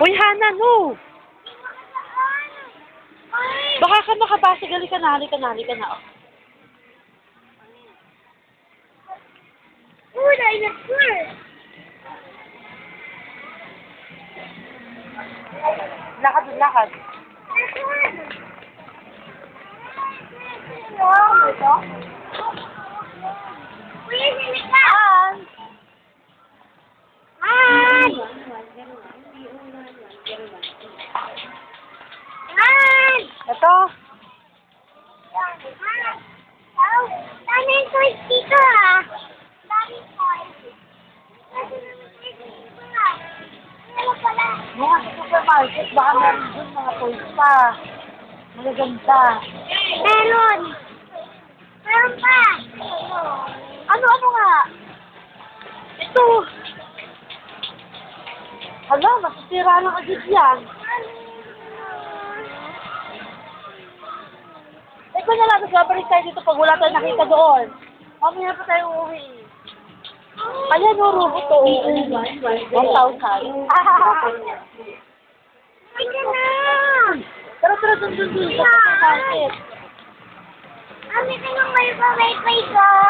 Uy, Hana, no! Baka ka makabasig. Halika na, halika na, halika na. Oh, dinosaur! Lakad, lakad. Kuya, sili ka! Han! Han! Ito. Daming toys dito ah. Daming toys. Ano pala? Mga supermarket, baka meron dun mga toys pa. Magaganda. Meron. Meron pa. Ano nga? Ito. Hala, masisira lang agad yan. Ikaw na lang, babalik tayo dito pag wala tayo nakita doon. Mamaya pa tayo uuwi. Ayan o, robot to. 1,000. Ay, ka na. Tara, dun. Sa supermarket. Ang ito yung may pamay ko.